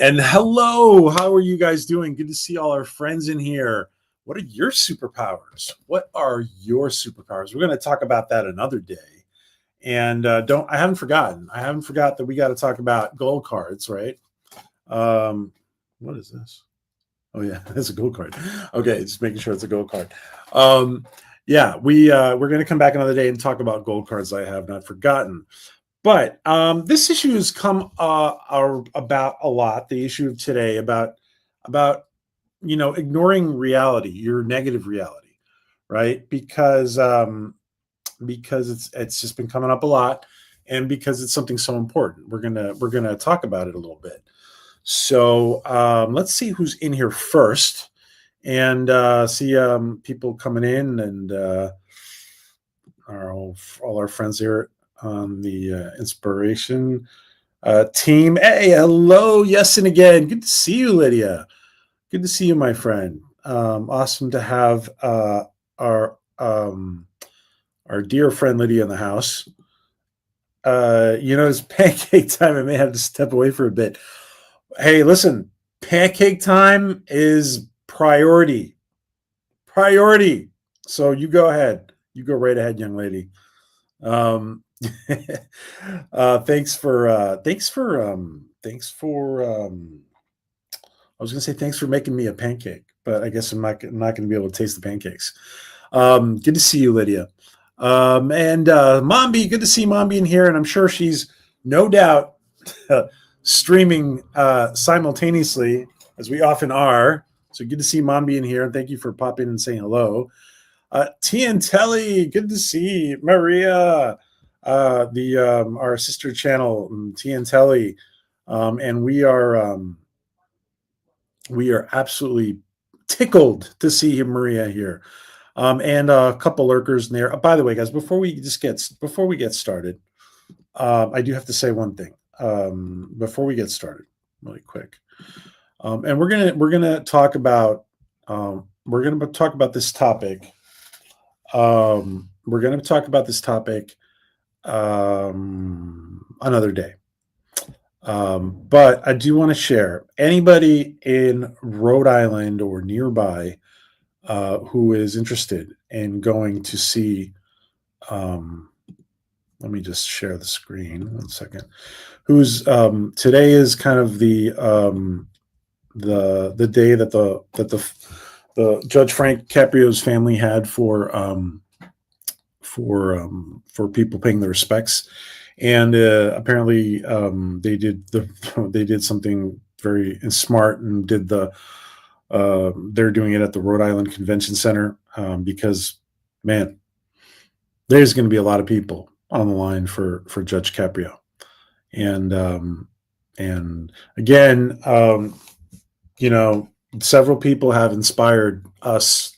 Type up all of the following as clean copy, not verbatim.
And hello, how are you guys doing? Good to see all our friends in here. What are your superpowers? What are your superpowers? We're going to talk about that another day. And I haven't forgotten. I haven't forgot that we got to talk about gold cards, right? What is this? Oh yeah, that's a gold card. Okay, just making sure it's a gold card. Yeah, we're going to come back another day and talk about gold cards. I have not forgotten. But this issue has come about a lot. The issue of today about ignoring reality, your negative reality, right? Because it's just been coming up a lot, and because it's something so important, we're gonna talk about it a little bit. So let's see who's in here first, and see people coming in, and all our friends here on the inspiration team. Hey, hello, yes, and again, good to see you, Lydia. Good to see you, my friend. Awesome to have our dear friend Lydia in the house. It's pancake time. I may have to step away for a bit. Hey, listen, pancake time is priority. Priority. So you go ahead. You go right ahead, young lady. Thanks for I was gonna say thanks for making me a pancake, but I guess I'm not gonna be able to taste the pancakes. Good to see you, Lydia. And Mombi, good to see Mombi in here, and I'm sure she's no doubt streaming simultaneously, as we often are. So good to see Mombi in here, and thank you for popping and saying hello. TN Telly, good to see Maria, our sister channel, TN Telly, and we are absolutely tickled to see Maria here, and a couple lurkers in there. By the way, guys, before we get started, I do have to say one thing before we get started, really quick, and we're gonna talk about this topic. We're going to talk about this topic another day. But I do want to share, anybody in Rhode Island or nearby who is interested in going to see, let me just share the screen 1 second, who's today is kind of the day that the Judge Frank Caprio's family had for people paying their respects, and apparently they did something very smart, and they're doing it at the Rhode Island Convention Center, because man, there's going to be a lot of people on the line for Judge Caprio, and again, several people have inspired us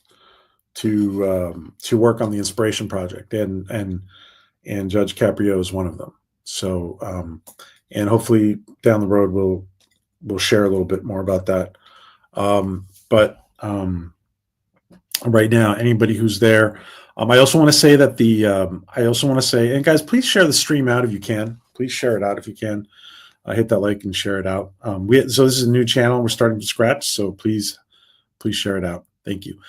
to work on the Inspiration Project, and Judge Caprio is one of them. So, and hopefully down the road we'll share a little bit more about that. But right now, anybody who's there, I also want to say that and guys, please share the stream out if you can. Please share it out if you can. Hit that like and share it out. So this is a new channel. We're starting from scratch, so please share it out. Thank you.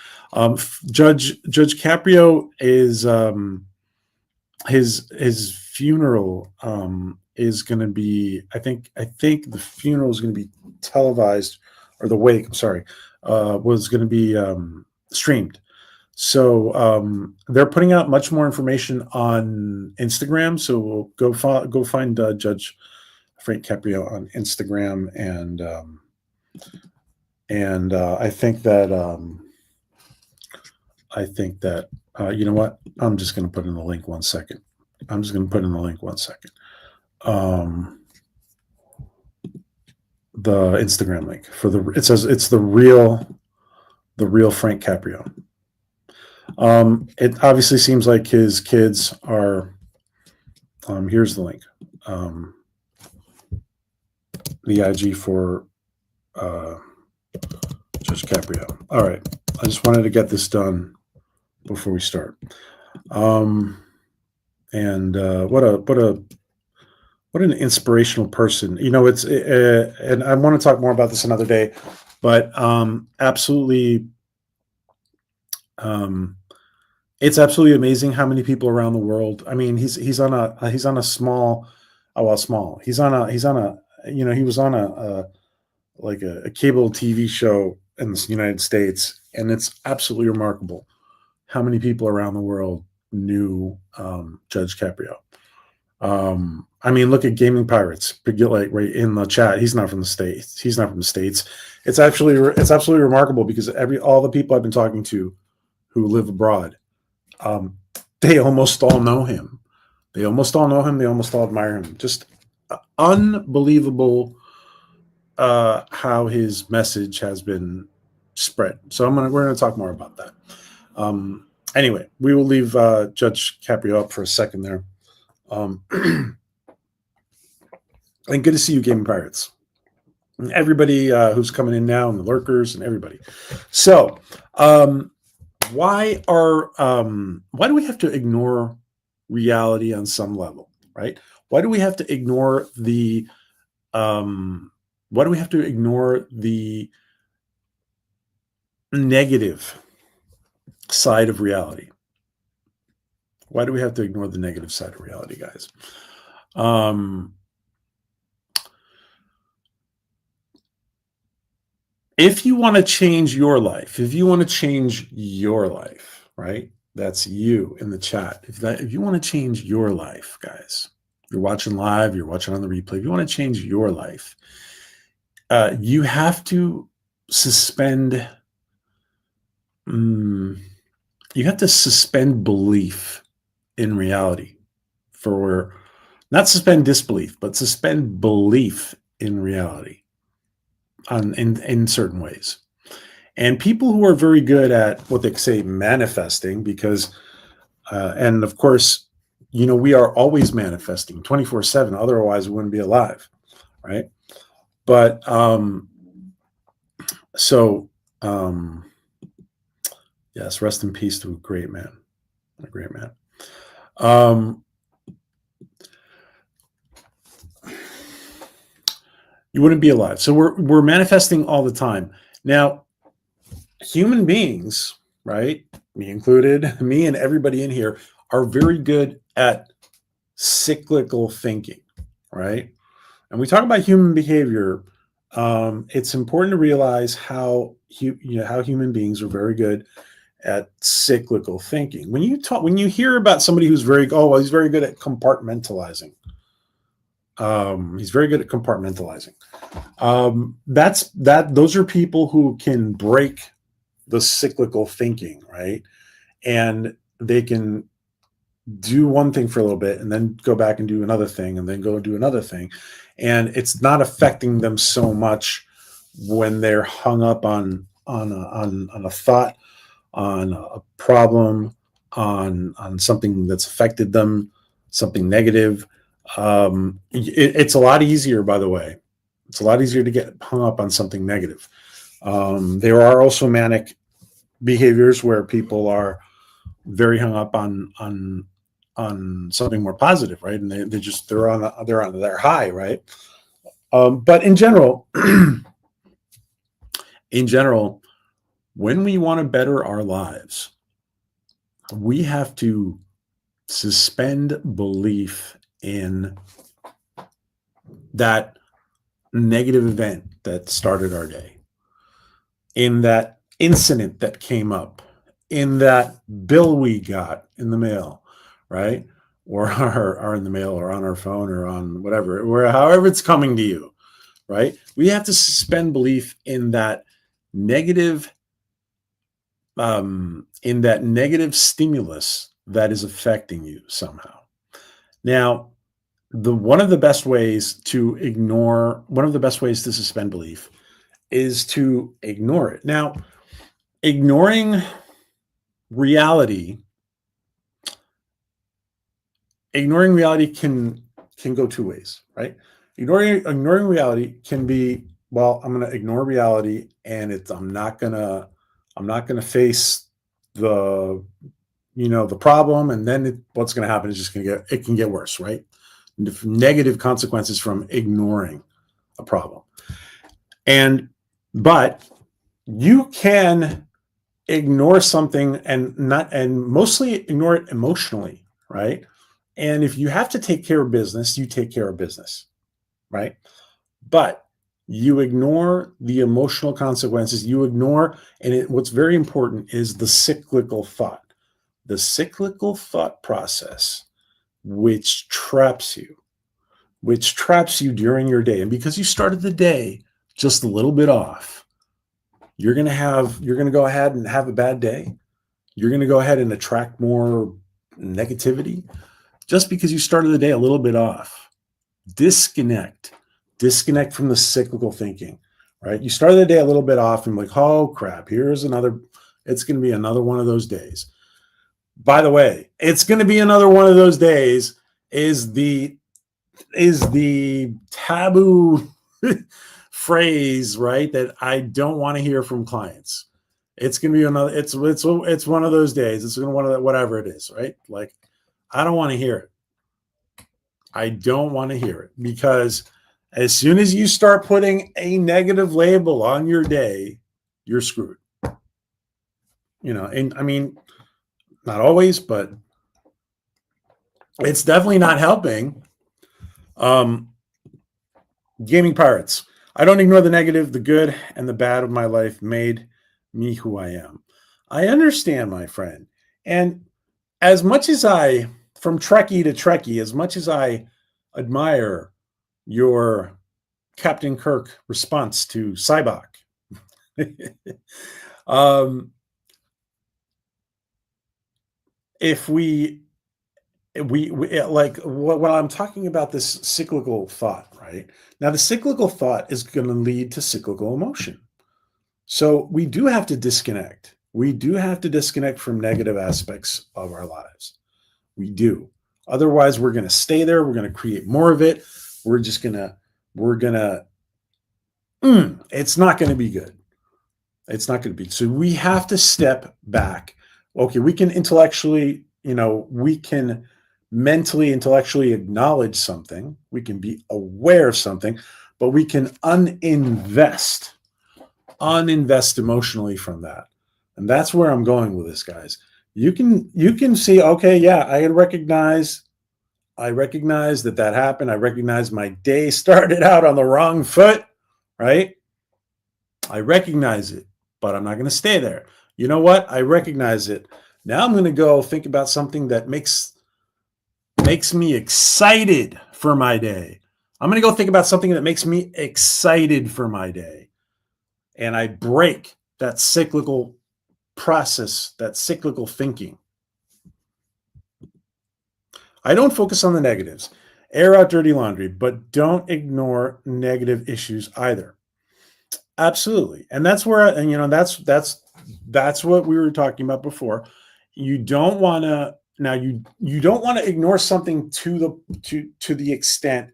Judge Caprio is his funeral is going to be. I think the funeral is going to be televised, or the wake. I'm sorry, was going to be streamed. So they're putting out much more information on Instagram. So go find Judge Frank Caprio on Instagram, and I think that you know what? I'm just going to put in the link 1 second. The Instagram link it says it's the real Frank Caprio. It obviously seems like his kids are. Here's the link. The IG for Judge Caprio. All right, I just wanted to get this done before we start. And what a what an inspirational person. It's and I want to talk more about this another day, but absolutely, um, it's absolutely amazing how many people around the world. I mean, he's on a small, oh well, small. He's on a he was on a like a cable TV show in the United States, and it's absolutely remarkable how many people around the world knew Judge Caprio. I mean, look at Gaming Pirates. Like right in the chat, he's not from the states. He's not from the states. It's absolutely remarkable because all the people I've been talking to who live abroad, they almost all know him. They almost all know him. They almost all admire him. Just unbelievable how his message has been spread. So we're gonna talk more about that. Anyway, we will leave Judge Caprio up for a second there. And good to see you, Gaming Pirates. And everybody who's coming in now, and the lurkers, and everybody. So, why do we have to ignore reality on some level, right? Why do we have to ignore the negative side of reality? Why do we have to ignore the negative side of reality, guys? If you want to change your life, right? That's you in the chat. If you want to change your life, guys, you're watching live, you're watching on the replay. If you want to change your life, you have to suspend. You have to suspend belief in reality, not suspend disbelief, but suspend belief in reality in certain ways. And people who are very good at what they say manifesting, because and of course, we are always manifesting 24/7, otherwise we wouldn't be alive, right? But yes, rest in peace to a great man. You wouldn't be alive. So we're manifesting all the time. Now, human beings, right? Me included, me and everybody in here are very good at cyclical thinking, right? And we talk about human behavior. It's important to realize how human beings are very good at cyclical thinking. When you hear about somebody who's he's very good at compartmentalizing. He's very good at compartmentalizing. Those are people who can break the cyclical thinking, right? And they can do one thing for a little bit and then go back and do another thing and then go do another thing. And it's not affecting them so much when they're hung up on a thought, on a problem, on something that's affected them, something negative. It's a lot easier, by the way. It's a lot easier to get hung up on something negative. There are also manic behaviors where people are very hung up on something more positive, right? And they're on their high, right? But in general, when we want to better our lives, we have to suspend belief in that negative event that started our day, in that incident that came up, in that bill we got in the mail, right? Or in the mail or on our phone or on whatever, however it's coming to you, right? We have to suspend belief in that negative stimulus that is affecting you somehow. Now, one of the best ways to suspend belief is to ignore it. Now, ignoring reality can go two ways, right? Ignoring reality can be, well, I'm going to ignore reality and I'm not going to face the problem, and then what's going to happen is it can get worse, right? negative consequences from ignoring a problem. But you can ignore something and mostly ignore it emotionally, right? And if you have to take care of business, you take care of business, right? But you ignore the emotional consequences. You ignore, what's very important is the cyclical thought. The cyclical thought process, which traps you during your day. And because you started the day just a little bit off, you're going to go ahead and have a bad day. You're going to go ahead and attract more negativity just because you started the day a little bit off. Disconnect from the cyclical thinking, right? You started the day a little bit off and like, oh crap, it's going to be another one of those days. By the way, it's going to be another one of those days is the taboo phrase, right? That I don't want to hear from clients. It's going to be another, it's one of those days. It's going to one of the, whatever it is, right? Like, I don't want to hear it. I don't want to hear it, because as soon as you start putting a negative label on your day, you're screwed. And I mean, not always, but it's definitely not helping. Gaming Pirates. I don't ignore the negative, the good, and the bad of my life made me who I am. I understand, my friend. And as much as from Trekkie to Trekkie, as much as I admire your Captain Kirk response to Sybok, if we like what I'm talking about, this cyclical thought, right? Now, the cyclical thought is going to lead to cyclical emotion. So we do have to disconnect. We do have to disconnect from negative aspects of our lives. We do. Otherwise, we're going to stay there. We're going to create more of it. It's not going to be good. It's not going to be. So we have to step back. Okay, we can mentally, intellectually acknowledge something. We can be aware of something, but we can uninvest emotionally from that. And that's where I'm going with this, guys. You can see, okay, yeah, I recognize that happened. I recognize my day started out on the wrong foot, right? I recognize it, but I'm not going to stay there. You know what? I recognize it. Now I'm going to go think about something that makes me excited for my day. I'm going to go think about something that makes me excited for my day. And I break that cyclical process, that cyclical thinking. I don't focus on the negatives. Air out dirty laundry, but don't ignore negative issues either. Absolutely. And that's where, that's what we were talking about before. You don't want to, now you don't want to ignore something to the extent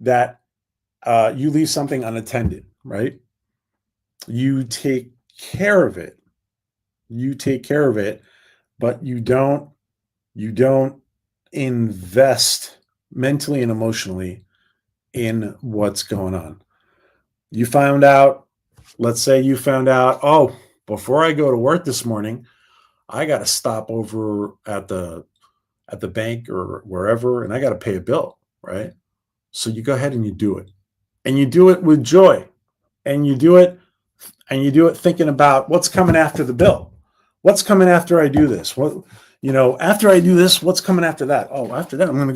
that you leave something unattended, right? You take care of it. But you don't invest mentally and emotionally in what's going on. Let's say you found out, oh, before I go to work this morning, I got to stop over at the bank or wherever, and I got to pay a bill, right? So you go ahead and you do it. And you do it with joy. And you do it thinking about what's coming after the bill. What's coming after I do this? After I do this, what's coming after that? Oh, after that, I'm going to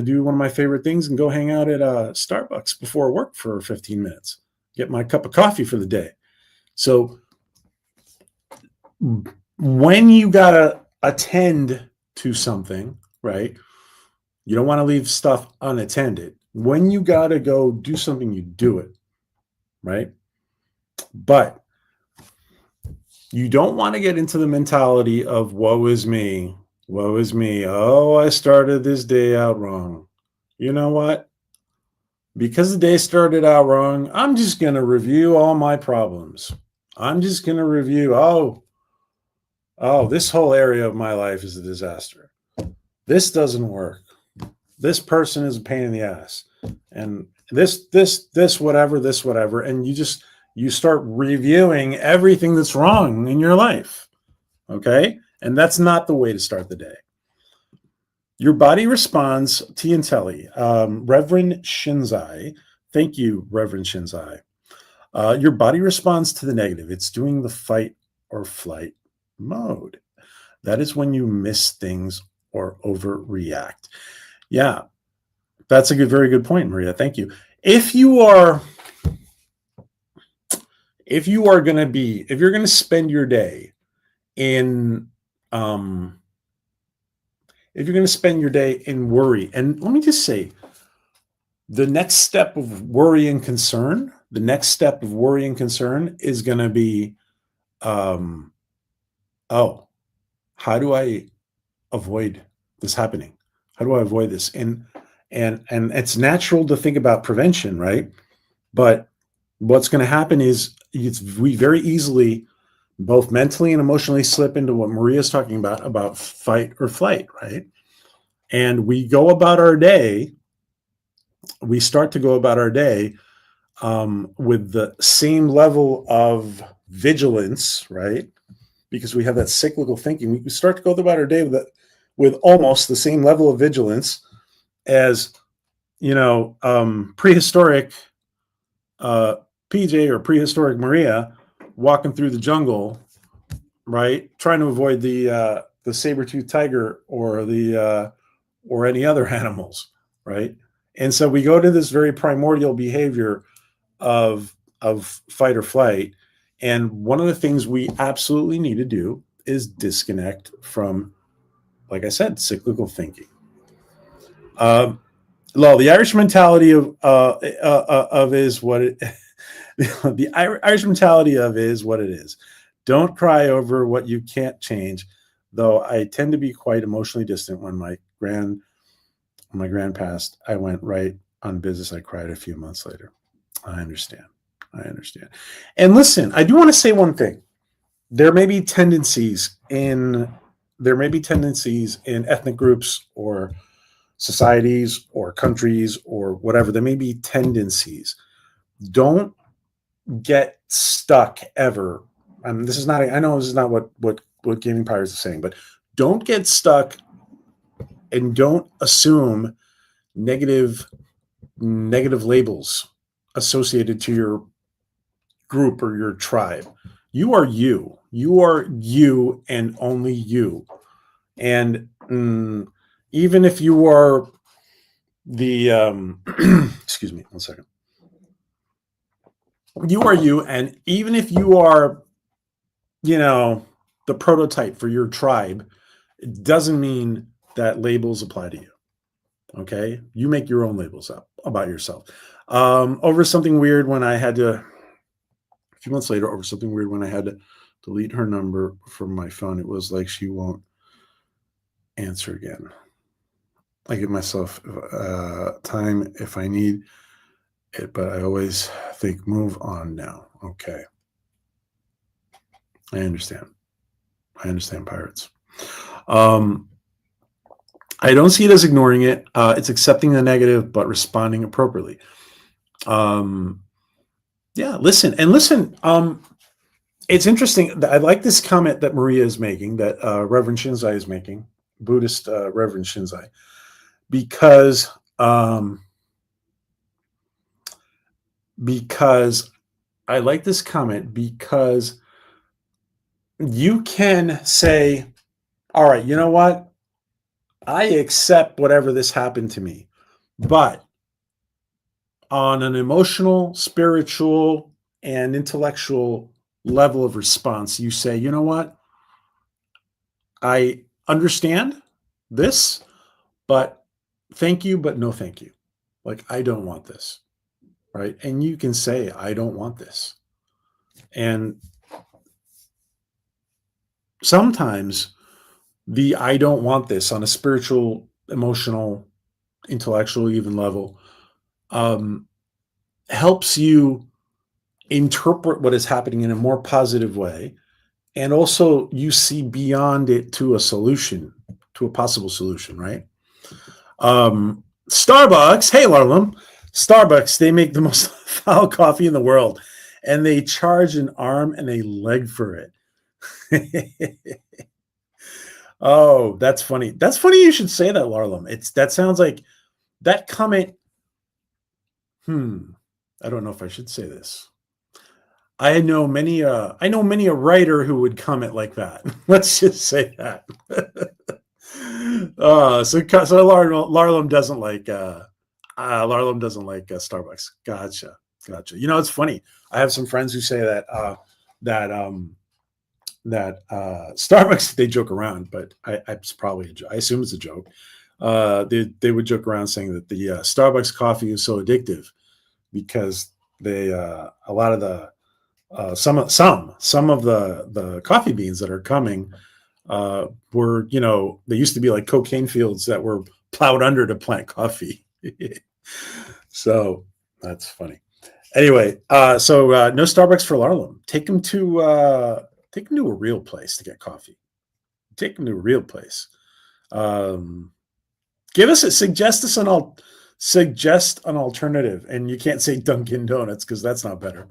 do one of my favorite things and go hang out at Starbucks before work for 15 minutes. Get my cup of coffee for the day. So when you got to attend to something, right? You don't want to leave stuff unattended. When you got to go do something, you do it, right? But you don't want to get into the mentality of woe is me. Woe is me. Oh, I started this day out wrong. You know what? Because the day started out wrong, I'm just going to review all my problems. I'm just going to review, this whole area of my life is a disaster. This doesn't work. This person is a pain in the ass. And this, whatever. And you start reviewing everything that's wrong in your life. Okay. And that's not the way to start the day. Your body responds, T and Telly. Reverend Shinzai. Thank you, Reverend Shinzai. Your body responds to the negative. It's doing the fight or flight mode. That is when you miss things or overreact. Yeah, that's a very good point, Maria. Thank you. If you're going to spend your day in, if you're going to spend your day in worry, and let me just say, the next step of worry and concern is going to be, how do I avoid this happening? How do I avoid this? And it's natural to think about prevention, right? But what's going to happen is we very easily, both mentally and emotionally, slip into what Maria's talking about fight or flight, right? And we go about our day. We start to go about our day with the same level of vigilance, right? Because we have that cyclical thinking. We start to go about our day with almost the same level of vigilance as, prehistoric PJ or prehistoric Maria walking through the jungle, right? Trying to avoid the saber-toothed tiger or any other animals, right? And so we go to this very primordial behavior of fight or flight. And one of the things we absolutely need to do is disconnect from, like I said, cyclical thinking. The Irish mentality of is what it the Irish mentality of is what it is. Don't cry over what you can't change, though I tend to be quite emotionally distant. When my grand passed, I went right on business. I cried a few months later. I understand. And listen, I do want to say one thing. There may be tendencies in ethnic groups or societies or countries or whatever. There may be tendencies. Don't get stuck ever. This is not. I know this is not what Gaming Pirates is saying, but don't get stuck and don't assume negative labels associated to your group or your tribe. You are you. You are you and only you. And even if you are the excuse me, one second. You are you, and even if you are, the prototype for your tribe, it doesn't mean that labels apply to you. Okay, you make your own labels up about yourself. Over something weird when I had to, a few months later, over something weird when I had to delete her number from my phone. It was like she won't answer again. I give myself time if I need it, but I always think move on now. Okay. I understand, Pirates. I don't see it as ignoring it. It's accepting the negative, but responding appropriately. Yeah, listen. It's interesting. I like this comment that Maria is making, that Reverend Shinzai is making, Buddhist Reverend Shinzai, because I like this comment because you can say, all right, you know what? I accept whatever this happened to me, but on an emotional, spiritual, and intellectual level of response, you say, you know what? I understand this, but thank you, but no thank you. Like, I don't want this, right? And you can say, I don't want this. And sometimes the I don't want this on a spiritual, emotional, intellectual, even level helps you interpret what is happening in a more positive way. And also you see beyond it to a solution. to a possible solution, right? Starbucks, hey Larlam, Starbucks, they make the most foul coffee in the world, and they charge an arm and a leg for it. Oh, that's funny. That's funny you should say that, Larlam. That sounds like that comment. I don't know if I should say this. I know many a writer who would comment like that. Let's just say that. So Larlam doesn't like Starbucks. Gotcha. You know, it's funny. I have some friends who say that Starbucks, they joke around, but it's probably a joke. I assume it's a joke. They would joke around saying that the Starbucks coffee is so addictive because a lot of the some of the coffee beans that are coming were, you know, they used to be like cocaine fields that were plowed under to plant coffee. So that's funny. Anyway, so no Starbucks for Larlam. Take them to a real place to get coffee. Take them to a real place. Suggest an alternative, and you can't say Dunkin' Donuts because that's not better.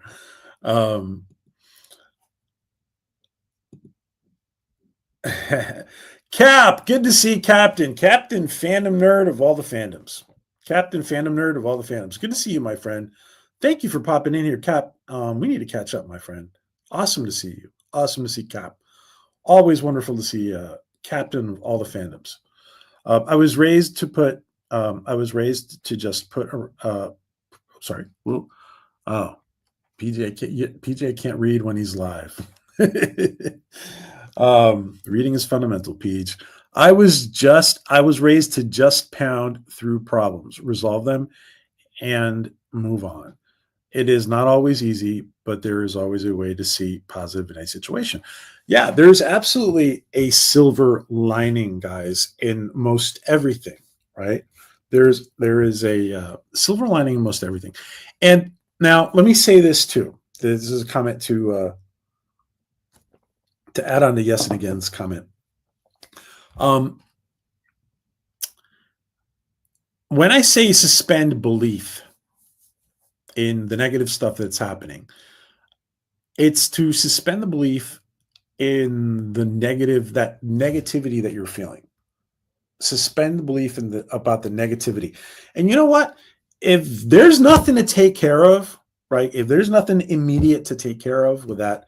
Cap, good to see Captain fandom nerd of all the fandoms. Captain fandom nerd of all the fandoms. Good to see you, my friend. Thank you for popping in here, Cap. We need to catch up, my friend. Awesome to see you. Awesome to see Cap. Always wonderful to see Captain of all the fandoms. I was raised to just put. Sorry. Oh, PJ can't read when he's live. Reading is fundamental, Peach. I was raised to just pound through problems, resolve them, and move on. It is not always easy, but there is always a way to see positive in a situation. Yeah, there's absolutely a silver lining, guys, in most everything, right? There is a silver lining in most everything. And now let me say this too. This is a comment to add on to Yes and Again's comment. When I say suspend belief in the negative stuff that's happening, it's to suspend the belief in the negativity that you're feeling. Suspend the belief about the negativity. And you know what? If there's nothing to take care of, right? If there's nothing immediate to take care of with that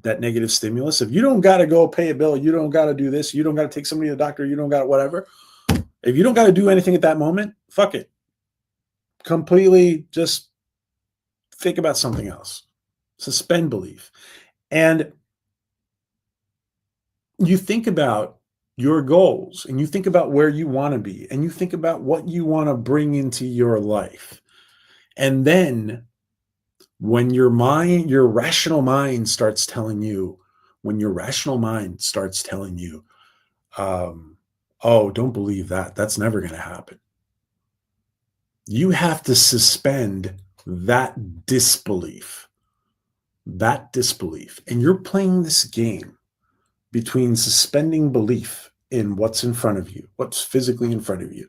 negative stimulus, if you don't got to go pay a bill, you don't got to do this, you don't got to take somebody to the doctor, you don't got whatever. If you don't got to do anything at that moment, fuck it. Completely just think about something else. Suspend belief. And you think about your goals, and you think about where you want to be, and you think about what you want to bring into your life. And then when your rational mind starts telling you, oh, don't believe that. That's never going to happen. You have to suspend that disbelief. And you're playing this game between suspending belief in what's in front of you, what's physically in front of you,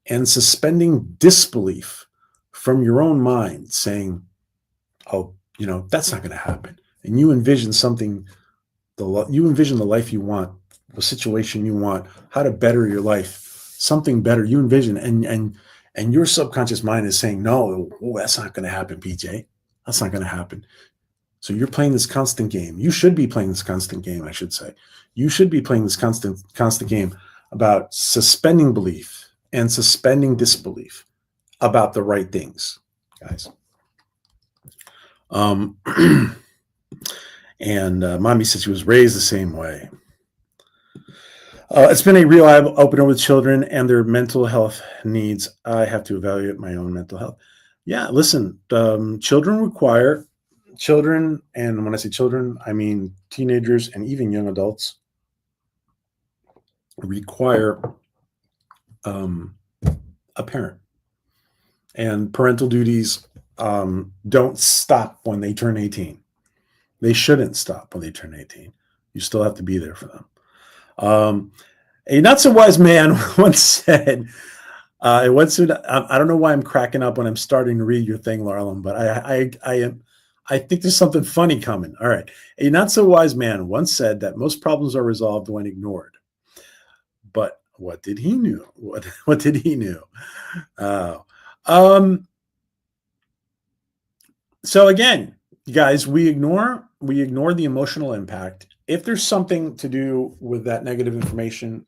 and suspending disbelief from your own mind, saying, oh, you know, that's not going to happen. And you envision the life you want, the situation you want, how to better your life, something better you envision. And your subconscious mind is saying, no, that's not going to happen, PJ. That's not going to happen. So you're playing this constant game. You should be playing this constant game, I should say. You should be playing this constant game about suspending belief and suspending disbelief about the right things, guys. And Mommy said she was raised the same way. It's been a real eye opener with children and their mental health needs. I have to evaluate my own mental health. Yeah, listen, children, and when I say children, I mean teenagers and even young adults, require a parent. And parental duties don't stop when they turn 18. They shouldn't stop when they turn 18. You still have to be there for them. A not so wise man once said, I don't know why I'm cracking up when I'm starting to read your thing, Larlem, but I think there's something funny coming. All right. A not so wise man once said that most problems are resolved when ignored. But what did he knew? What did he knew? Um, so again, guys, we ignore the emotional impact. If there's something to do with that negative information,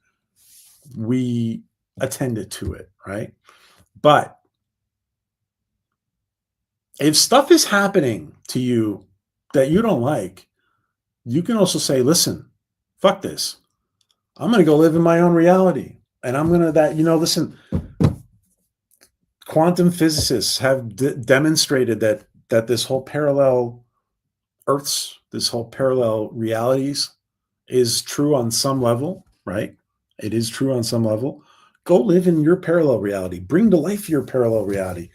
we attend to it, right? But if stuff is happening to you that you don't like, you can also say, listen, fuck this. I'm going to go live in my own reality. And I'm going to listen, quantum physicists have demonstrated that this whole parallel Earths, this whole parallel realities is true on some level, right? It is true on some level. Go live in your parallel reality. Bring to life your parallel reality.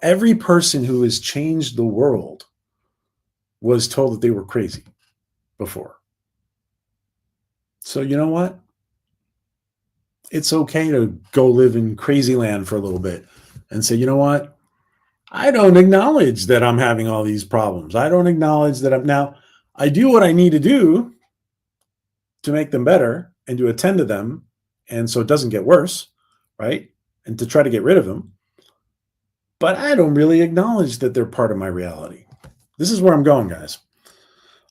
Every person who has changed the world was told that they were crazy before. So you know what? It's okay to go live in crazy land for a little bit and say, you know what? I don't acknowledge that I'm having all these problems. I don't acknowledge that I do what I need to do to make them better and to attend to them. And so it doesn't get worse, right? And to try to get rid of them. But I don't really acknowledge that they're part of my reality. This is where I'm going, guys.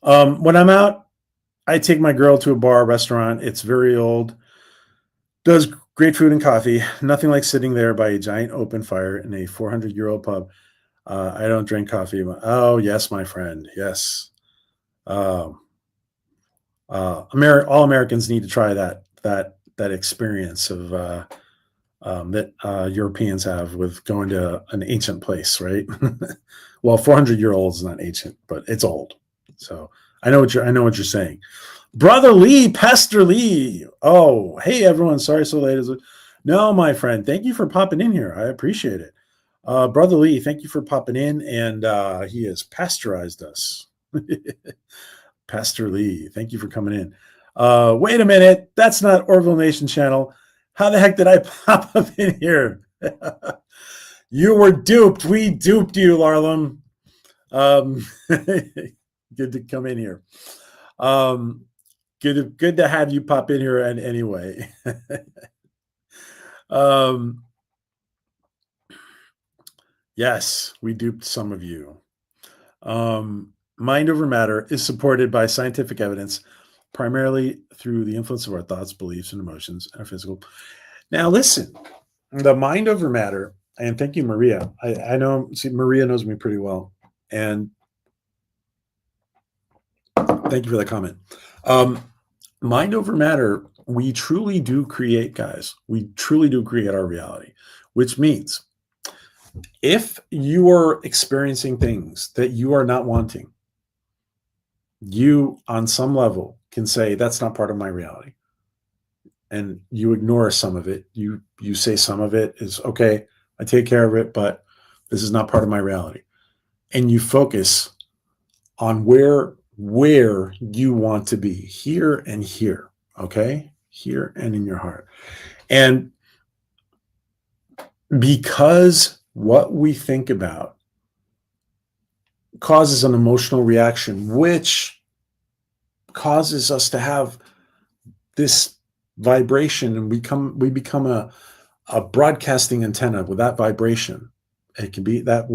When I'm out, I take my girl to a bar, restaurant. It's very old. Does great food and coffee. Nothing like sitting there by a giant open fire in a 400-year-old pub. I don't drink coffee. Oh, yes, my friend. Yes. All Americans need to try that experience of that Europeans have with going to an ancient place, right? Well, 400-year-old is not ancient, but it's old. So I know what you're saying. Brother Lee, Pastor Lee. Oh, hey everyone. Sorry so late. No, my friend. Thank you for popping in here. I appreciate it. Brother Lee, thank you for popping in, and he has pasteurized us. Pastor Lee, thank you for coming in. Wait a minute. That's not Orville Nation channel. How the heck did I pop up in here? You were duped. We duped you, Larlem. Good to come in here. Good to have you pop in here. And anyway, yes, we duped some of you. Mind over matter is supported by scientific evidence, primarily through the influence of our thoughts, beliefs, and emotions, and our physical. Now, listen, the mind over matter, and thank you, Maria. I know, Maria knows me pretty well, and thank you for that comment. Mind over matter, we truly do create, guys. We truly do create our reality, which means if you are experiencing things that you are not wanting, you, on some level, can say, that's not part of my reality. And you ignore some of it. You say some of it is, okay, I take care of it, but this is not part of my reality. And you focus on where you want to be, here and here, okay? Here and in your heart. And because what we think about causes an emotional reaction, which causes us to have this vibration, and we become a broadcasting antenna with that vibration. It can be that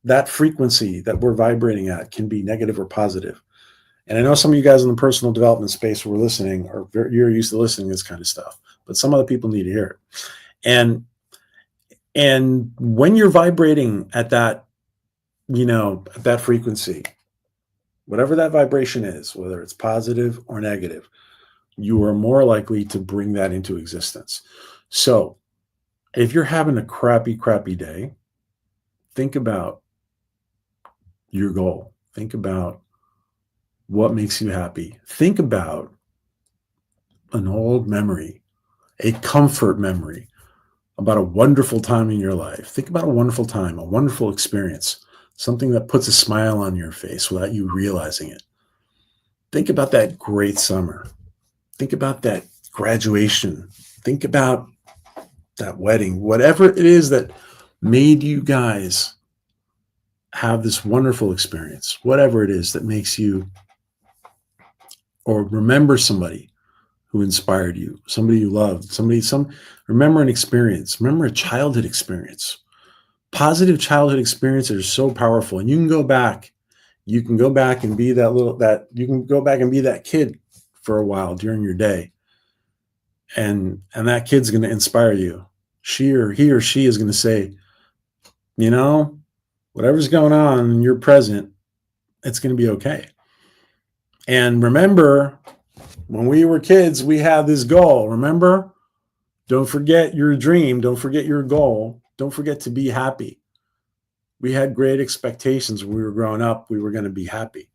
that frequency that we're vibrating at can be negative or positive. And I know some of you guys in the personal development space who are listening you're used to listening to this kind of stuff, but some other people need to hear it. And when you're vibrating at that, at that frequency, whatever that vibration is, whether it's positive or negative, you are more likely to bring that into existence. So if you're having a crappy day, think about your goal. Think about what makes you happy. Think about an old memory, a comfort memory about a wonderful time in your life. Think about a wonderful time, a wonderful experience, something that puts a smile on your face without you realizing it. Think about that great summer. Think about that graduation. Think about that wedding, whatever it is that made you guys have this wonderful experience, whatever it is that makes you, or remember somebody who inspired you, somebody you loved, remember an experience, remember a childhood experience. Positive childhood experiences are so powerful, and you can go back and be you can go back and be that kid for a while during your day. And that kid's going to inspire you. He or she is going to say, whatever's going on in your present, it's going to be okay. And remember, when we were kids, we had this goal. Remember? Don't forget your dream. Don't forget your goal. Don't forget to be happy. We had great expectations when we were growing up. We were going to be happy.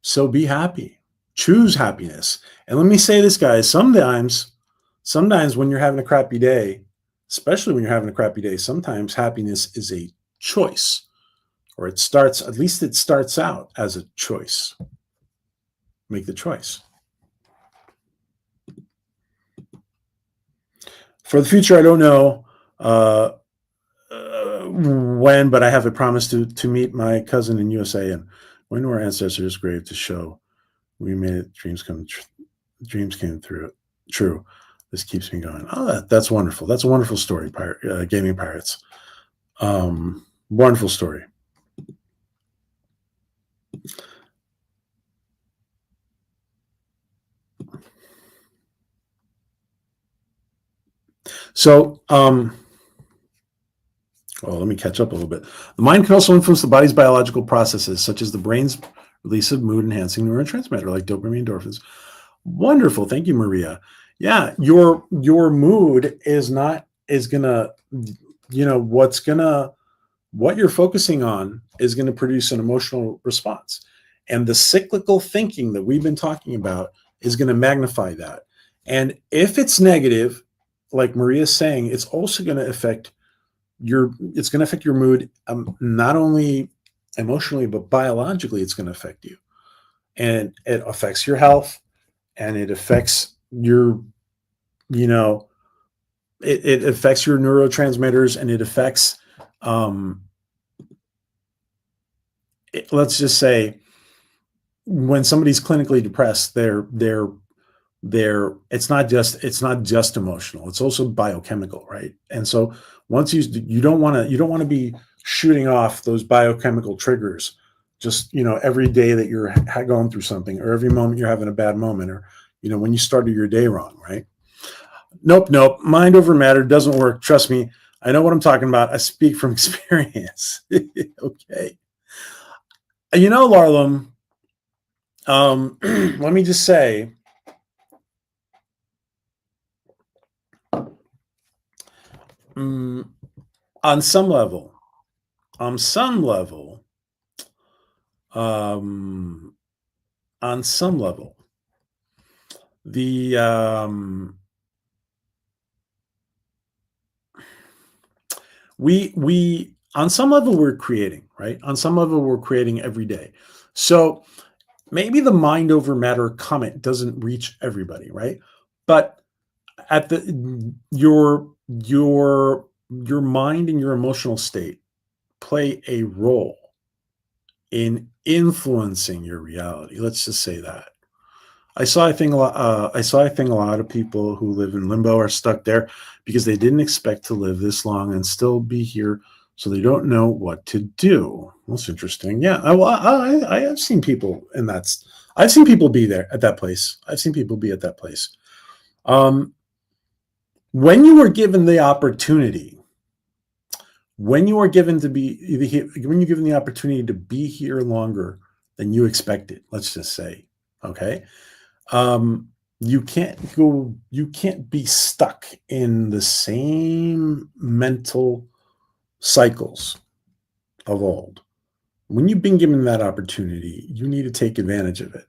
So be happy. Choose happiness. And let me say this, guys. Sometimes when you're having a crappy day, especially when you're having a crappy day, sometimes happiness is a choice. Or at least it starts out as a choice. Make the choice. For the future, I don't know when, but I have a promise to meet my cousin in USA and went to our ancestors' grave to show we made it. Dreams came true. This keeps me going. Oh, that's wonderful. That's a wonderful story, Gaming Pirates. Wonderful story. So, let me catch up a little bit. The mind can also influence the body's biological processes, such as the brain's release of mood-enhancing neurotransmitter like dopamine, endorphins. Wonderful. Thank you, Maria. Yeah, your mood is gonna, what you're focusing on is going to produce an emotional response. And the cyclical thinking that we've been talking about is going to magnify that. And if it's negative, like Maria's saying, it's also going to affect your mood, not only emotionally, but biologically, it's going to affect you. And it affects your health, and it affects your, it affects your neurotransmitters, and it affects, let's just say, when somebody's clinically depressed, it's not just emotional, it's also biochemical, right? And so once you don't want to be shooting off those biochemical triggers just every day that you're going through something, or every moment you're having a bad moment, or when you started your day wrong, right? Nope. Mind over matter doesn't work. Trust me, I know what I'm talking about. I speak from experience. Okay. Larlam, let me just say, on some level, the we on some level we're creating, right? On some level we're creating every day. So maybe the mind over matter comment doesn't reach everybody, right? But at your mind and your emotional state play a role in influencing your reality. Let's just say that. I saw a thing a lot of people who live in limbo are stuck there because they didn't expect to live this long and still be here, so they don't know what to do. That's interesting. Yeah, I have seen people in that. I've seen people be there at that place. I've seen people be at that place. When you were given the opportunity, when you're given the opportunity to be here longer than you expected, let's just say, okay, you can't be stuck in the same mental cycles of old. When you've been given that opportunity, you need to take advantage of it,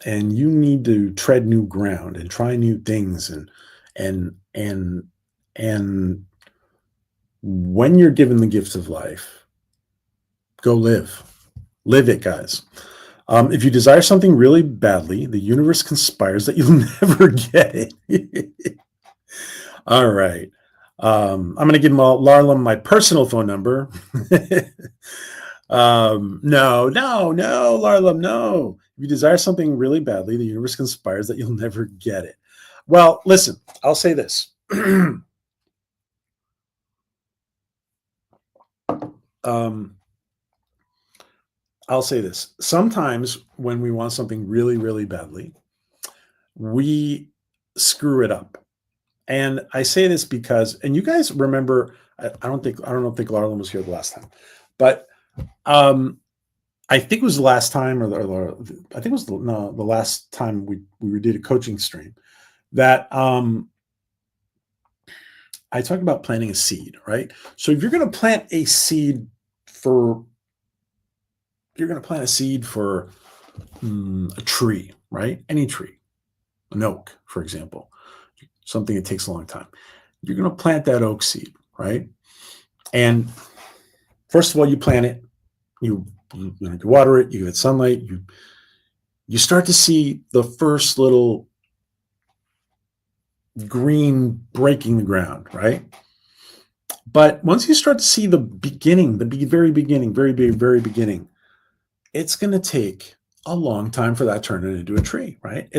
and you need to tread new ground and try new things, and when you're given the gift of life, go live it, guys. If you desire something really badly, the universe conspires that you'll never get it. All right. I'm going to give Larlam my personal phone number. No, Larlam, no. If you desire something really badly, the universe conspires that you'll never get it. Well, listen, I'll say this. I'll say this. Sometimes when we want something really, really badly, we screw it up. And I say this because, and you guys remember, I don't think Larlin was here the last time, but I think it was the last time, or I think it was the last time we did a coaching stream that I talked about planting a seed, right? So if you're going to plant a seed for a tree, right? Any tree, an oak, for example, something that takes a long time. You're going to plant that oak seed, right? And first of all, you plant it, you water it, you give it sunlight, you start to see the first little green breaking the ground, right? But once you start to see the beginning, very beginning, it's going to take a long time for that to turn into a tree, right?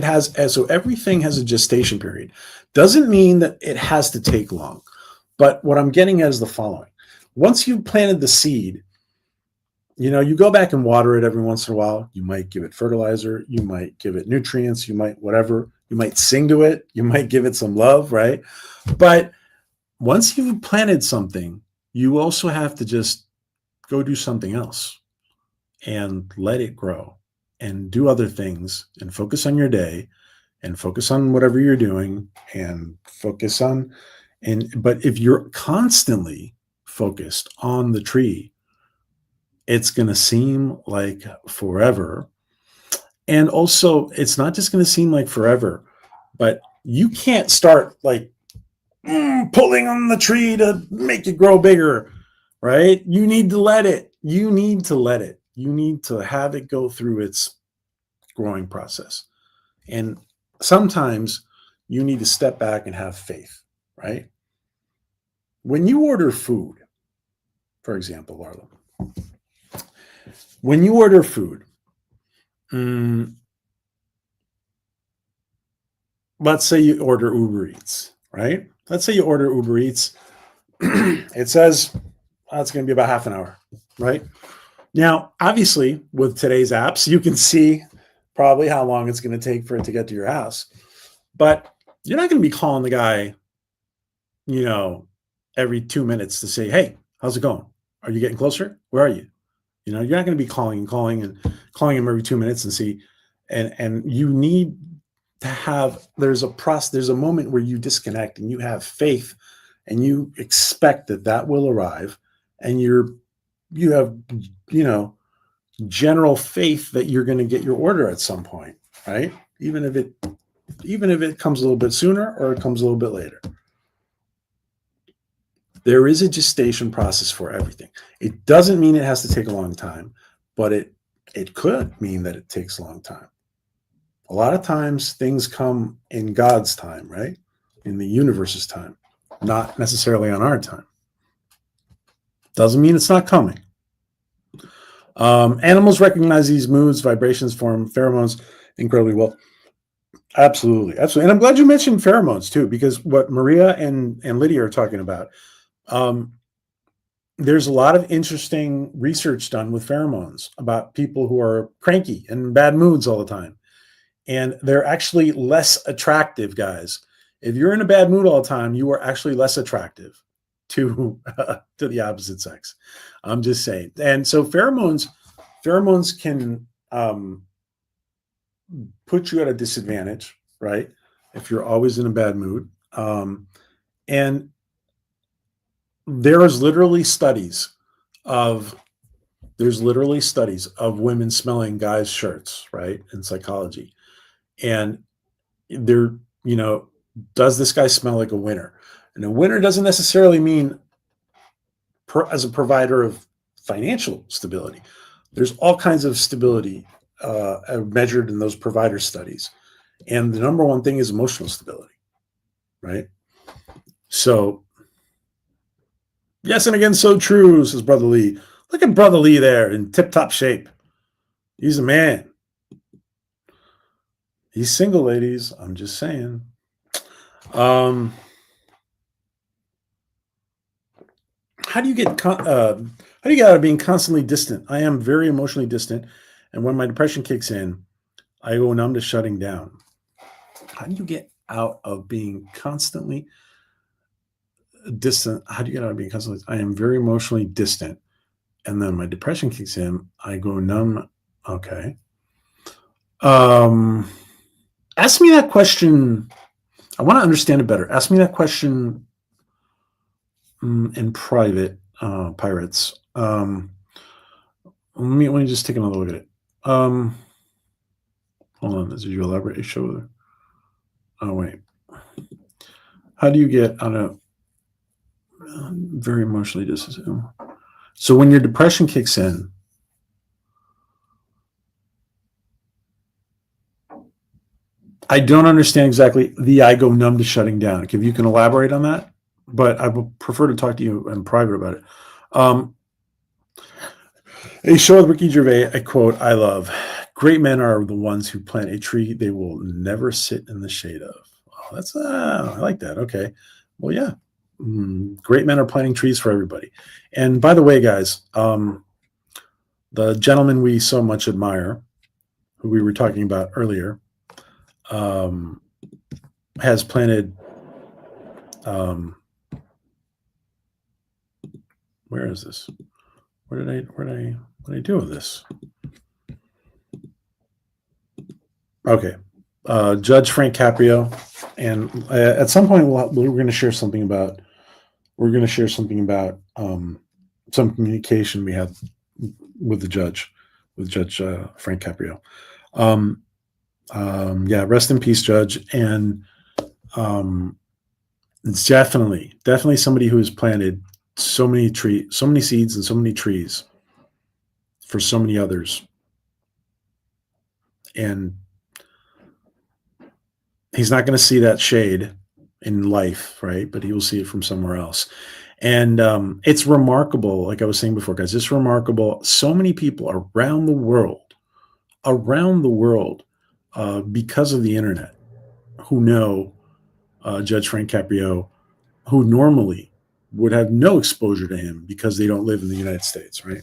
So everything has a gestation period. Doesn't mean that it has to take long. But what I'm getting at is the following. Once you've planted the seed, you go back and water it every once in a while. You might give it fertilizer. You might give it nutrients. You might whatever. You might sing to it. You might give it some love, right? But once you've planted something, you also have to just go do something else and let it grow and do other things and focus on your day and focus on whatever you're doing and focus on. But if you're constantly focused on the tree, it's going to seem like forever. And also, it's not just going to seem like forever, but you can't start like pulling on the tree to make it grow bigger, right? You need to let it. You need to have it go through its growing process. And sometimes you need to step back and have faith, right? When you order food, for example, Arlo, when you order food, let's say you order Uber Eats, right? Let's say you order Uber Eats. It says it's going to be about half an hour, right? Now, obviously, with today's apps, you can see probably how long it's going to take for it to get to your house. But you're not going to be calling the guy, every 2 minutes to say, hey, how's it going? Are you getting closer? Where are you? You're not going to be calling him every 2 minutes and see. And you need to have, there's a moment where you disconnect and you have faith and you expect that will arrive, and you have, general faith that you're going to get your order at some point, right? Even if it comes a little bit sooner or it comes a little bit later. There is a gestation process for everything. It doesn't mean it has to take a long time, but it could mean that it takes a long time. A lot of times things come in God's time, right? In the universe's time, not necessarily on our time. Doesn't mean it's not coming. Animals recognize these moods, vibrations, form pheromones incredibly well. Absolutely. And I'm glad you mentioned pheromones too, because what Maria and Lydia are talking about, there's a lot of interesting research done with pheromones about people who are cranky and in bad moods all the time. And they're actually less attractive, guys. If you're in a bad mood all the time, you are actually less attractive to the opposite sex. I'm just saying. And so pheromones can put you at a disadvantage, right? If you're always in a bad mood. And there's literally studies of women smelling guys' shirts, right? In psychology. And they're, does this guy smell like a winner? And a winner doesn't necessarily mean as a provider of financial stability. There's all kinds of stability measured in those provider studies. And the number one thing is emotional stability, right? So, yes, and again, so true, says Brother Lee. Look at Brother Lee there in tip-top shape. He's a man. He's single, ladies. I'm just saying. How do you get out of being constantly distant? I am very emotionally distant, and when my depression kicks in, I go numb to shutting down. How do you get out of being constantly distant? How do you get out of being constantly? I am very emotionally distant, and then my depression kicks in. I go numb. Okay. Ask me that question. I want to understand it better. Ask me that question in private, pirates. Let me just take another look at it. Hold on. Did you elaborate? Show. Oh wait. How do you get on a very emotionally distant? So when your depression kicks in, I don't understand exactly the I go numb to shutting down. If you can elaborate on that, but I would prefer to talk to you in private about it. A show with Ricky Gervais, a quote I love: "Great men are the ones who plant a tree they will never sit in the shade of." Oh, that's I like that. Okay, well, yeah, great men are planting trees for everybody. And by the way, guys, the gentleman we so much admire, who we were talking about earlier, has planted. Where is this? What did I do with this? Okay, Judge Frank Caprio, and at some point we're going to share something about. We're going to share something about some communication we had with the judge, with Judge Frank Caprio. Yeah, rest in peace, Judge. And it's definitely somebody who has planted so many seeds and so many trees for so many others. And he's not going to see that shade in life, right? But he will see it from somewhere else. And it's remarkable, like I was saying before, guys, it's remarkable. So many people around the world, because of the internet, who know Judge Frank Caprio, who normally would have no exposure to him because they don't live in the United States, right?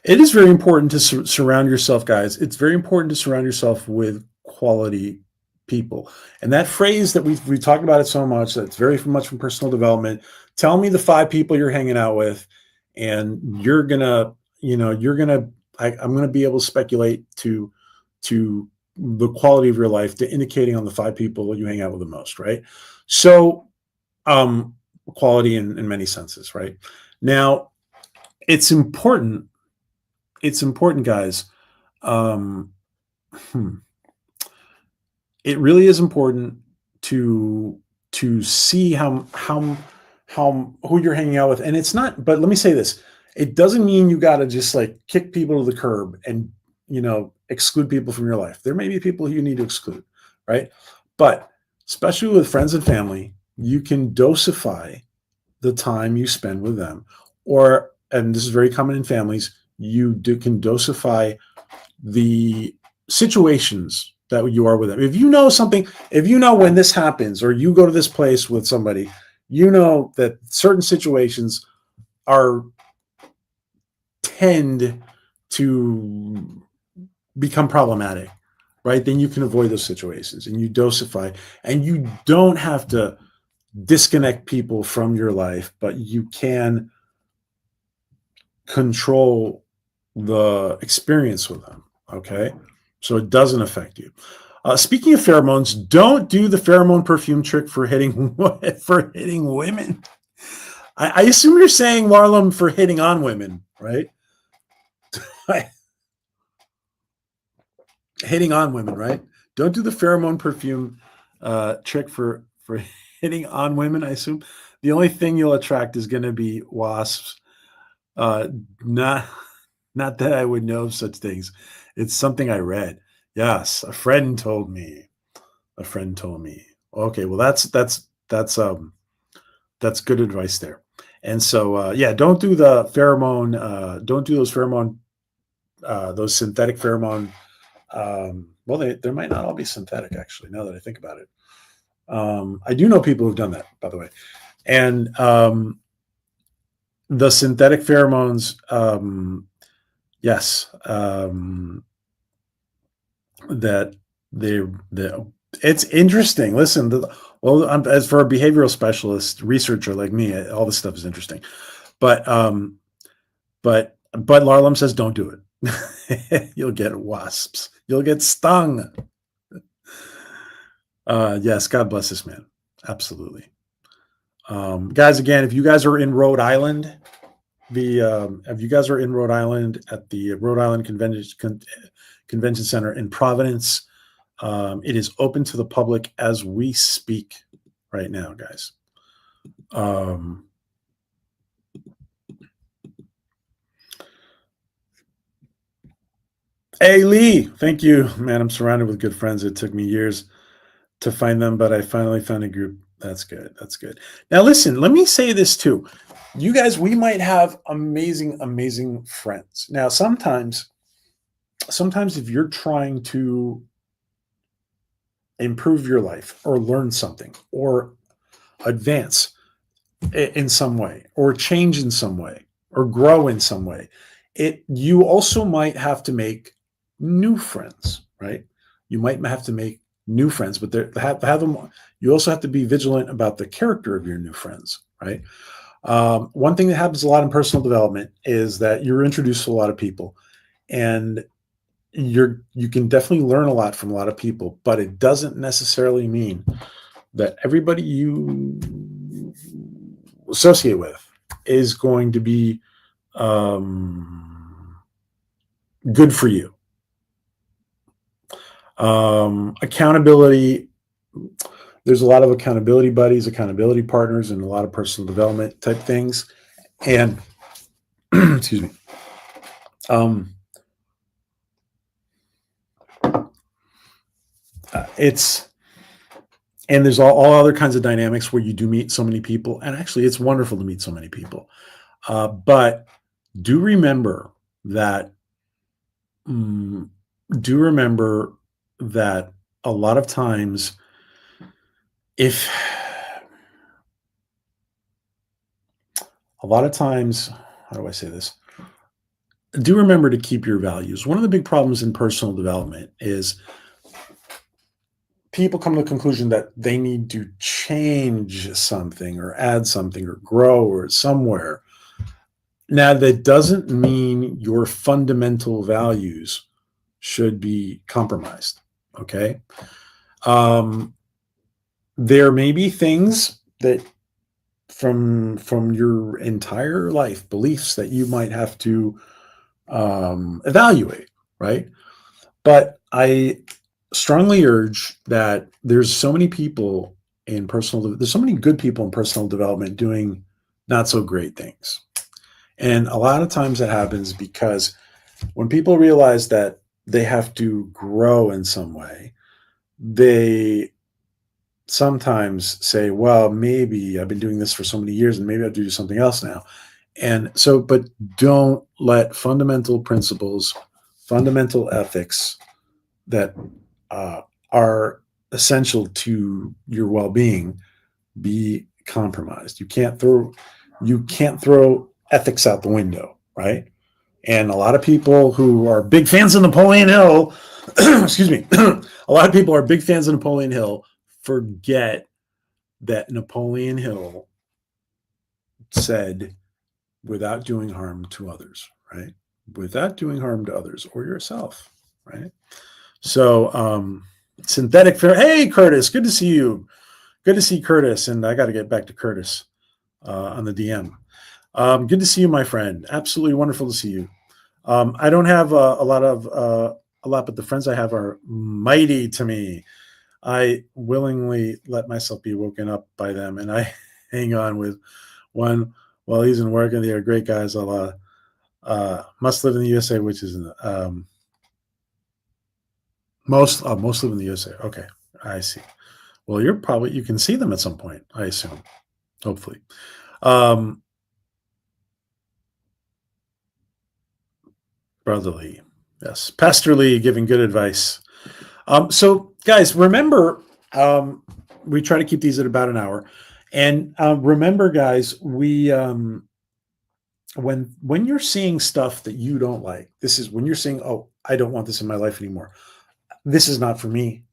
It is very important to surround yourself, guys. It's very important to surround yourself with quality people. And that phrase that we've talked about it so much, that's very much from personal development. Tell me the 5 people you're hanging out with, and I'm going to be able to speculate to the quality of your life, to indicating on the 5 people you hang out with the most, right? So, quality in many senses, right? Now, it's important, guys. It really is important to see how who you're hanging out with. And it's not, but let me say this: it doesn't mean you got to just like kick people to the curb and exclude people from your life. There may be people you need to exclude, right? But especially with friends and family, you can dosify the time you spend with them, and this is very common in families, can dosify the situations that you are with them. If you know something, if you know when this happens, or you go to this place with somebody, you know that certain situations tend to become problematic, right? Then you can avoid those situations, and you dosify, and you don't have to disconnect people from your life, but you can control the experience with them. Okay. So it doesn't affect you. Speaking of pheromones, don't do the pheromone perfume trick for hitting women. I assume you're saying, Marlon, for hitting on women, right? Hitting on women, right? Don't do the pheromone perfume trick for hitting on women. I assume the only thing you'll attract is going to be wasps. Uh, not not that I would know of such things. It's something I read. Yes, a friend told me. A friend told me. Okay, well that's good advice there. And so yeah, don't do the pheromone. Don't do those pheromone. Those synthetic pheromone. Well, there might not all be synthetic actually. Now that I think about it, I do know people who've done that, by the way. And the synthetic pheromones, yes, that they it's interesting. Listen, well, as for a behavioral specialist researcher like me, all this stuff is interesting. But but Larlam says don't do it. You'll get wasps. You'll get stung. Yes, God bless this man. Absolutely. Guys, again, if you guys are in Rhode Island, if you guys are in Rhode Island at the Rhode Island Convention Center in Providence, it is open to the public as we speak right now, guys. Hey, Lee, thank you, man. I'm surrounded with good friends. It took me years to find them, but I finally found a group. That's good. That's good. Now, listen, let me say this too. You guys, we might have amazing, amazing friends. Now, sometimes if you're trying to improve your life or learn something or advance in some way or change in some way or grow in some way, you also might have to make new friends, right? You might have to make new friends, but have them. You also have to be vigilant about the character of your new friends, right? One thing that happens a lot in personal development is that you're introduced to a lot of people, and you can definitely learn a lot from a lot of people, but it doesn't necessarily mean that everybody you associate with is going to be good for you. Accountability. There's a lot of accountability buddies, accountability partners, and a lot of personal development type things. And excuse me. There's all other kinds of dynamics where you do meet so many people, and actually, it's wonderful to meet so many people. But do remember that. Do remember that a lot of times, how do I say this? Do remember to keep your values. One of the big problems in personal development is people come to the conclusion that they need to change something or add something or grow or somewhere. Now, that doesn't mean your fundamental values should be compromised. Okay. There may be things that from your entire life, beliefs that you might have to evaluate, right? But I strongly urge that there's so many people there's so many good people in personal development doing not so great things. And a lot of times it happens because when people realize that they have to grow in some way, they sometimes say, well, maybe I've been doing this for so many years and maybe I'll do something else now. And so, but don't let fundamental principles, fundamental ethics that are essential to your well-being be compromised. You can't throw ethics out the window, right? And a lot of people who are big fans of Napoleon Hill, excuse me, a lot of people are big fans of Napoleon Hill forget that Napoleon Hill said, without doing harm to others, right? Without doing harm to others or yourself, right? So, synthetic fair. Hey, Curtis, good to see you. Good to see Curtis. And I got to get back to Curtis on the DM. Good to see you, my friend. Absolutely wonderful to see you. I don't have a lot of a lot, but the friends I have are mighty to me. I willingly let myself be woken up by them, and I hang on with one while he's in work, and they are great guys. Must live in the USA, which is most live in the USA. Okay, I see. Well, you can see them at some point, I assume, hopefully. Brother Lee, yes, Pastor Lee giving good advice. So, guys, remember, we try to keep these at about an hour, and remember, guys, we when you're seeing stuff that you don't like, this is when you're saying, "Oh, I don't want this in my life anymore. This is not for me."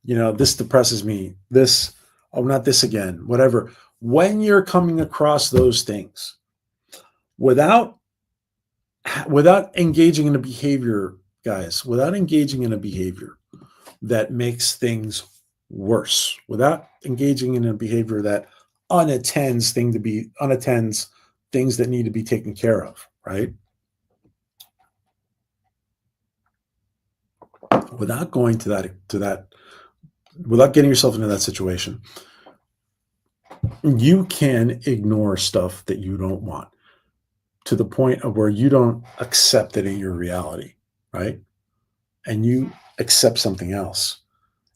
This depresses me. This, oh, not this again. Whatever. When you're coming across those things, without engaging in a behavior, guys, without engaging in a behavior that makes things worse, without engaging in a behavior that unattends things that need to be taken care of, right? Without going to that, without getting yourself into that situation, you can ignore stuff that you don't want to the point of where you don't accept it in your reality, right? And you accept something else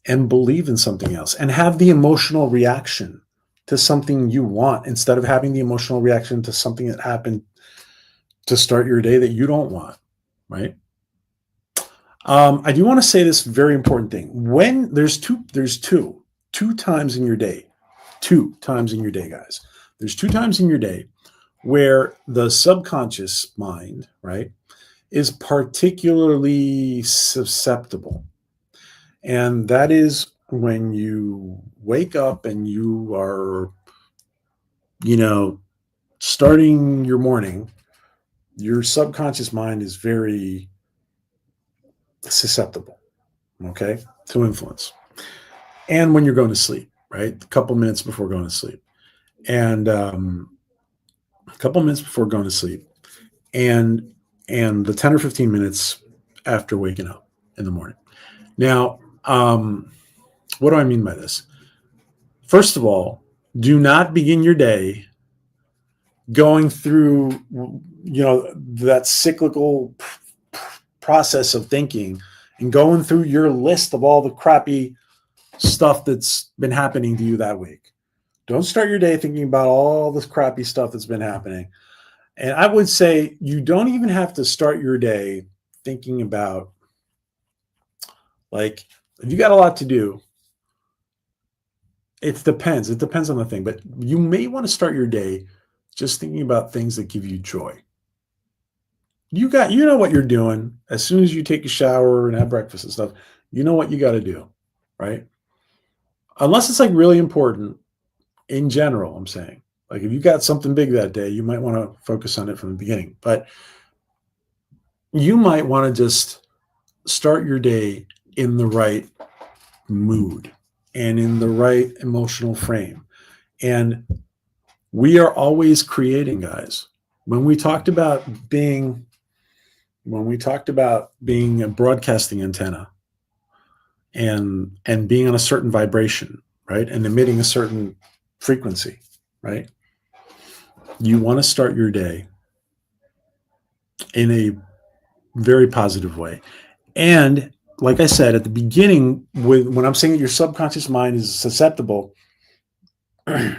and believe in something else and have the emotional reaction to something you want instead of having the emotional reaction to something that happened to start your day that you don't want, right? I do want to say this very important thing. When there's two times in your day, guys. There's 2 times in your day where the subconscious mind, right, is particularly susceptible. And that is when you wake up and you are, starting your morning, your subconscious mind is very susceptible, okay, to influence. And when you're going to sleep, right, a couple minutes before going to sleep, and and the 10 or 15 minutes after waking up in the morning. Now, what do I mean by this? First of all, do not begin your day going through, that cyclical process of thinking and going through your list of all the crappy stuff that's been happening to you that week. Don't start your day thinking about all this crappy stuff that's been happening. And I would say you don't even have to start your day thinking about, like, if you got a lot to do, it depends. It depends on the thing, but you may want to start your day just thinking about things that give you joy. You know what you're doing. As soon as you take a shower and have breakfast and stuff, you know what you got to do, right? Unless it's like really important in general, I'm saying. Like if you got something big that day, you might want to focus on it from the beginning. But you might want to just start your day in the right mood and in the right emotional frame. And we are always creating, guys. When we talked about being a broadcasting antenna and being on a certain vibration, right, and emitting a certain frequency, right, you want to start your day in a very positive way. And like I said at the beginning, when I'm saying that your subconscious mind is susceptible,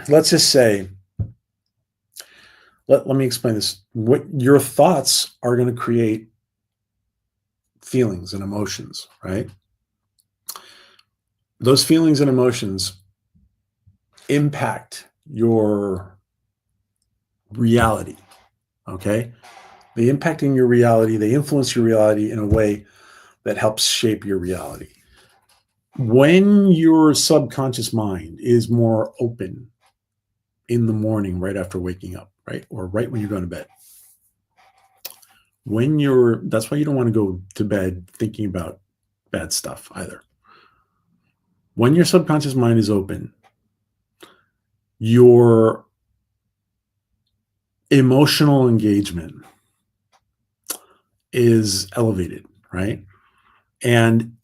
let's just say, let me explain this. What your thoughts are going to create feelings and emotions, right? Those feelings and emotions impact your reality, okay? They impact in your reality. They influence your reality in a way that helps shape your reality. When your subconscious mind is more open in the morning, right after waking up, right? Or right when you're going to bed. That's why you don't want to go to bed thinking about bad stuff either. When your subconscious mind is open, your emotional engagement is elevated. right? And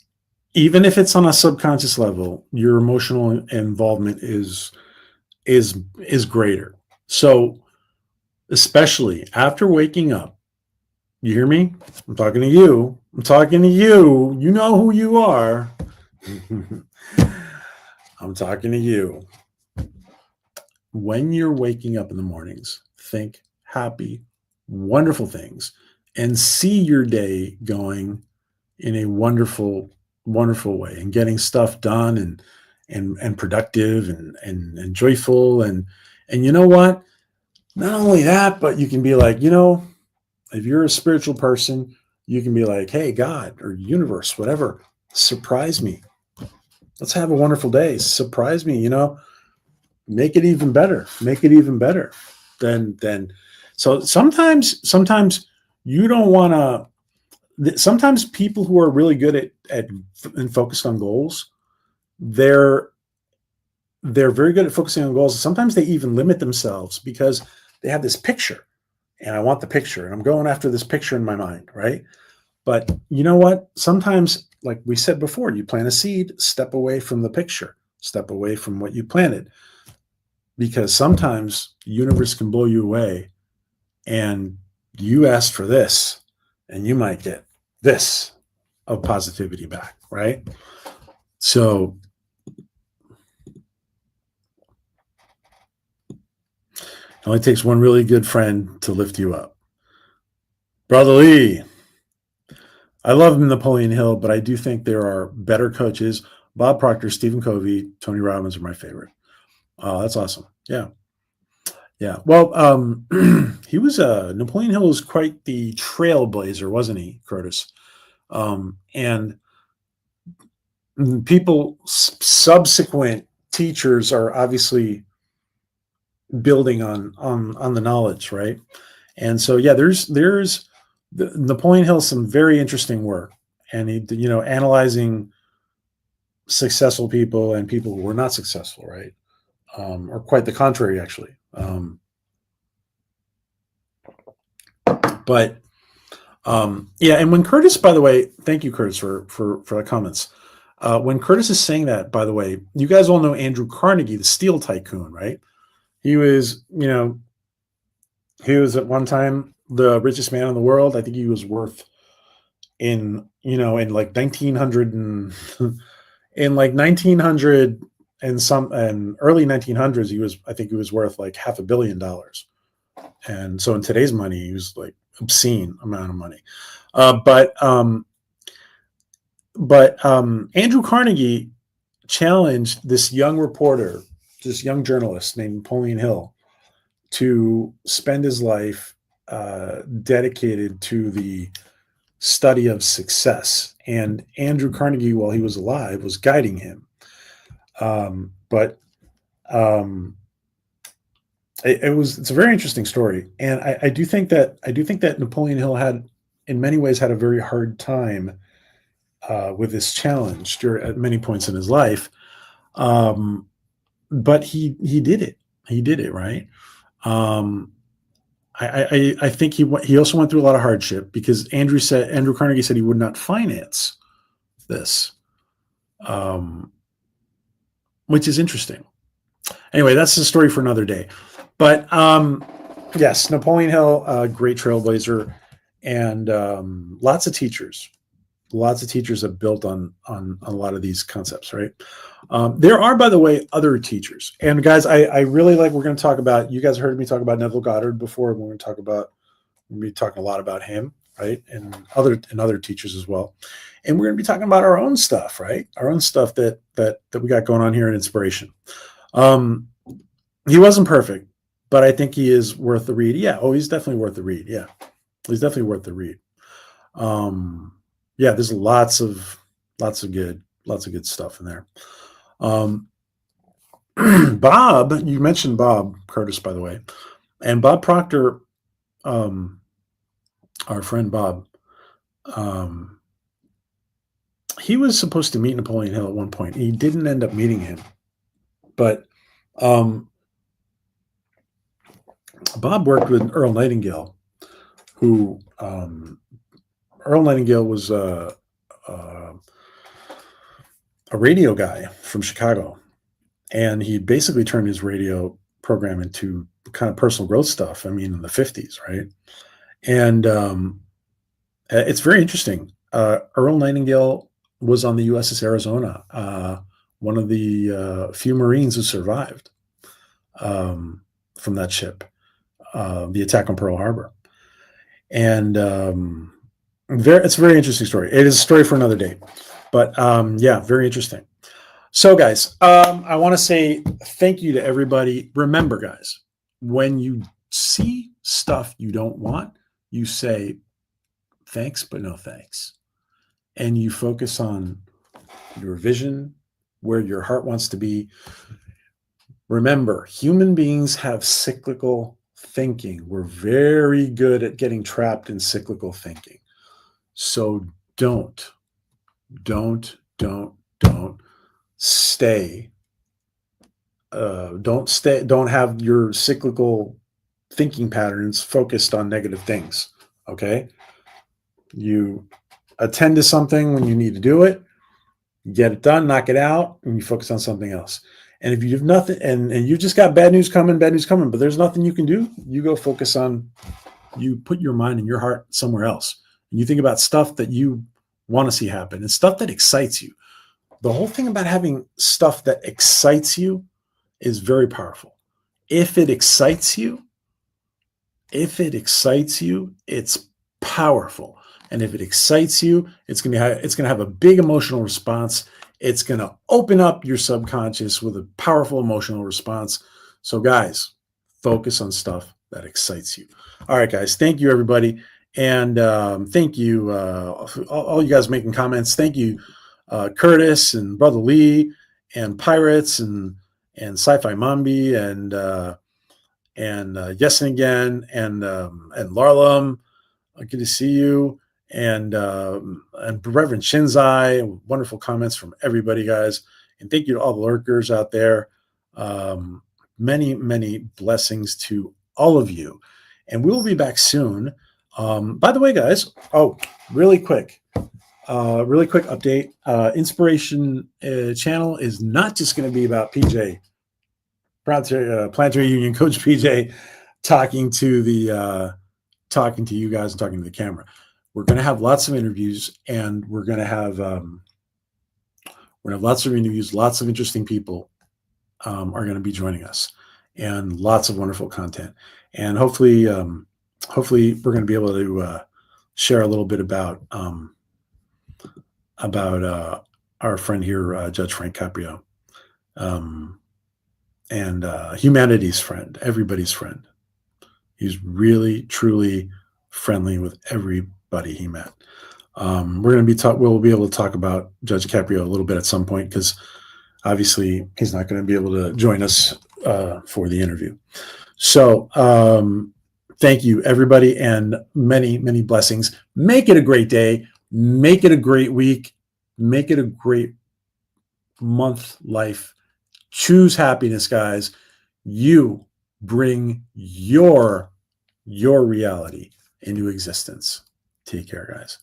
even if it's on a subconscious level, your emotional involvement is greater. So especially after waking up, you hear me? I'm talking to you. I'm talking to you. You know who you are. I'm talking to you. When you're waking up in the mornings, think happy, wonderful things and see your day going in a wonderful, wonderful way and getting stuff done and productive and joyful. And you know what? Not only that, but you can be like, if you're a spiritual person, you can be like, hey, God or universe, whatever, surprise me. Let's have a wonderful day. Surprise me, make it even better. Make it even better. Then so sometimes you don't want to. Sometimes people who are really good at and focused on goals, they're very good at focusing on goals. Sometimes they even limit themselves because they have this picture, and I want the picture, and I'm going after this picture in my mind, right? But you know what? Sometimes, like we said before, you plant a seed, step away from the picture, step away from what you planted, because sometimes the universe can blow you away, and you asked for this, and you might get this of positivity back, right? So it only takes one really good friend to lift you up. Brother Lee, I love Napoleon Hill, but I do think there are better coaches. Bob Proctor, Stephen Covey, Tony Robbins are my favorite. Oh, that's awesome. Yeah. Yeah. Well, he was Napoleon Hill was quite the trailblazer, wasn't he, Curtis? And people, subsequent teachers are obviously building on the knowledge, right? And so, yeah, there's Napoleon Hill, some very interesting work, and he, analyzing successful people and people who were not successful, right? Or quite the contrary, actually. But yeah, and when Curtis, by the way, thank you, Curtis, for the comments. When Curtis is saying that, by the way, you guys all know Andrew Carnegie, the steel tycoon, right? He was, he was at one time the richest man in the world. I think he was worth in like 1900 and in like 1900 and early 1900s, I think he was worth like $500 million. And so in today's money, he was like obscene amount of money. But Andrew Carnegie challenged this young reporter, this young journalist named Napoleon Hill, to spend his life dedicated to the study of success. And Andrew Carnegie, while he was alive, was guiding him. But it's a very interesting story, and I do think that Napoleon Hill in many ways had a very hard time with this challenge at many points in his life. But he did it. He did it, right. I think he also went through a lot of hardship because Andrew Carnegie said he would not finance this, which is interesting. Anyway, that's the story for another day. But yes, Napoleon Hill, great trailblazer, and lots of teachers have built on a lot of these concepts, right? There are, by the way, other teachers. And guys, I really like, we're going to talk about, you guys heard me talk about Neville Goddard before. We're going to be talking a lot about him, right? And other teachers as well. And we're going to be talking about our own stuff, right? Our own stuff that we got going on here in Inspiration. He wasn't perfect, but I think he is worth the read. Yeah. Oh, he's definitely worth the read. Yeah. He's definitely worth the read. Yeah, there's lots of good stuff in there. Bob, you mentioned Bob Curtis, by the way, and Bob Proctor, our friend Bob, he was supposed to meet Napoleon Hill at one point. He didn't end up meeting him, but Bob worked with Earl Nightingale, who Earl Nightingale was a radio guy from Chicago, and he basically turned his radio program into kind of personal growth stuff. I mean, in the 50s, right? And it's very interesting. Earl Nightingale was on the USS Arizona, one of the few Marines who survived from that ship, the attack on Pearl Harbor. And it's a very interesting story. It is a story for another day. But yeah, very interesting. So, guys, I want to say thank you to everybody. Remember, guys, when you see stuff you don't want, you say thanks, but no thanks. And you focus on your vision, where your heart wants to be. Remember, human beings have cyclical thinking. We're very good at getting trapped in cyclical thinking. So don't stay. Don't have your cyclical thinking patterns focused on negative things. Okay. You attend to something when you need to do it, get it done, knock it out, and you focus on something else. And if you have nothing, and you just got bad news coming, but there's nothing you can do, you go focus on, you put your mind and your heart somewhere else. And you think about stuff that you want to see happen and stuff that excites you. The whole thing about having stuff that excites you is very powerful. If it excites you, it's powerful. And if it excites you, it's going to have a big emotional response. It's going to open up your subconscious with a powerful emotional response. So, guys, focus on stuff that excites you. All right, guys. Thank you, everybody. And thank you, all you guys making comments. Thank you, Curtis and Brother Lee and Pirates and Sci-Fi Mambi and Yes and Again and Larlam. Good to see you. And Reverend Shinzai, wonderful comments from everybody, guys. And thank you to all the lurkers out there. Many, many blessings to all of you. And we'll be back soon. By the way, guys, really quick update. Inspiration channel is not just going to be about PJ, Planetary Union Coach PJ, talking to you guys and talking to the camera. We're going to have lots of interviews, and we're going to have lots of interviews. Lots of interesting people are going to be joining us, and lots of wonderful content. And hopefully we're going to be able to share a little bit about our friend here, Judge Frank Caprio, and humanity's friend, everybody's friend. He's really, truly friendly with everybody he met. We'll be able to talk about Judge Caprio a little bit at some point, because obviously he's not going to be able to join us for the interview. So thank you, everybody, and many, many blessings. Make it a great day. Make it a great week. Make it a great month, life. Choose happiness, guys. You bring your reality into existence. Take care, guys.